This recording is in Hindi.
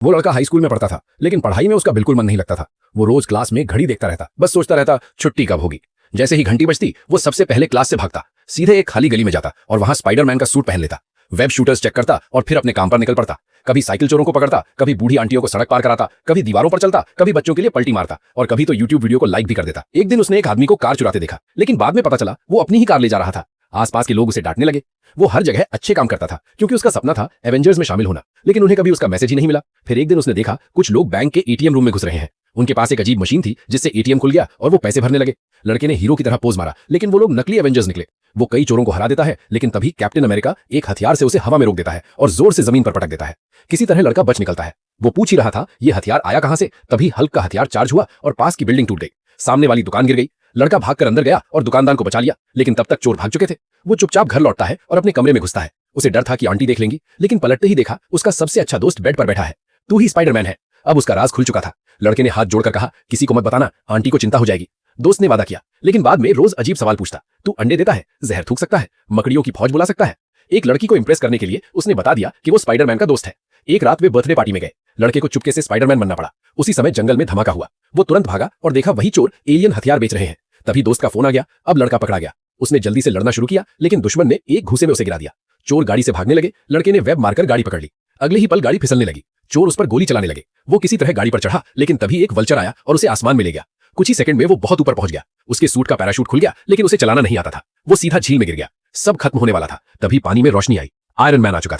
वो लड़का हाई स्कूल में पढ़ता था, लेकिन पढ़ाई में उसका बिल्कुल मन नहीं लगता था। वो रोज क्लास में घड़ी देखता रहता, बस सोचता रहता छुट्टी कब होगी। जैसे ही घंटी बजती वो सबसे पहले क्लास से भागता, सीधे एक खाली गली में जाता और वहां स्पाइडरमैन का सूट पहन लेता, वेब शूटर्स चेक करता और फिर अपने काम पर निकल पड़ता। कभी साइकिल चोरों को पकड़ता, कभी बूढ़ी आंटियों को सड़क पार कराता, कभी दीवारों पर चलता, कभी बच्चों के लिए पलटी मारता और कभी तो यूट्यूब वीडियो को लाइक भी कर देता। एक दिन उसने एक आदमी को कार चुराते देखा, लेकिन बाद में पता चला वो अपनी ही कार ले जा रहा था। आसपास के लोग उसे डांटने लगे। वो हर जगह अच्छे काम करता था क्योंकि उसका सपना था एवेंजर्स में शामिल होना, लेकिन उन्हें कभी उसका मैसेज ही नहीं मिला। फिर एक दिन उसने देखा कुछ लोग बैंक के एटीएम रूम में घुस रहे हैं। उनके पास एक अजीब मशीन थी जिससे एटीएम खुल गया और वो पैसे भरने लगे। लड़के ने हीरो की तरह पोज मारा, लेकिन वो लोग नकली एवेंजर्स निकले। वो कई चोरों को हरा देता है, लेकिन तभी कैप्टन अमेरिका एक हथियार से उसे हवा में रोक देता है और जोर से जमीन पर पटक देता है। किसी तरह लड़का बच निकलता है। वो पूछ ही रहा था ये हथियार आया कहां से, तभी हल्क का हथियार चार्ज हुआ और पास की बिल्डिंग टूट गई। सामने वाली दुकान गिर गई। लड़का भागकर अंदर गया और दुकानदार को बचा लिया, लेकिन तब तक चोर भाग चुके थे। वो चुपचाप घर लौटता है और अपने कमरे में घुसता है। उसे डर था कि आंटी देख लेंगी, लेकिन पलटते ही देखा उसका सबसे अच्छा दोस्त बेड पर बैठा है। तू ही स्पाइडरमैन है। अब उसका राज खुल चुका था। लड़के ने हाथ जोड़कर कहा किसी को मत बताना, आंटी को चिंता हो जाएगी। दोस्त ने वादा किया, लेकिन बाद में रोज अजीब सवाल पूछता। तू अंडे देता है, जहर थूक सकता है, मकड़ियों की फौज बुला सकता है। एक लड़की को इंप्रेस करने के लिए उसने बता दिया कि वो स्पाइडरमैन का दोस्त है। एक रात वे बर्थडे पार्टी में गए। लड़के को चुपके से स्पाइडरमैन बनना पड़ा। उसी समय जंगल में धमाका हुआ। वो तुरंत भागा और देखा वही चोर एलियन हथियार बेच रहे हैं। तभी दोस्त का फोन आ गया। अब लड़का पकड़ा गया। उसने जल्दी से लड़ना शुरू किया, लेकिन दुश्मन ने एक घूंसे में उसे गिरा दिया। चोर गाड़ी से भागने लगे। लड़के ने वेब मारकर गाड़ी पकड़ ली। अगले ही पल गाड़ी फिसलने लगी। चोर उस पर गोली चलाने लगे। वो किसी तरह गाड़ी पर चढ़ा, लेकिन तभी एक वल्चर आया और उसे आसमान में ले गया। कुछ ही सेकंड में वो बहुत ऊपर पहुंच गया। उसके सूट का पैराशूट खुल गया, लेकिन उसे चलाना नहीं आता था। वो सीधा झील में गिर गया। सब खत्म होने वाला था। तभी पानी में रोशनी आई। आयरन मैन आ चुका था।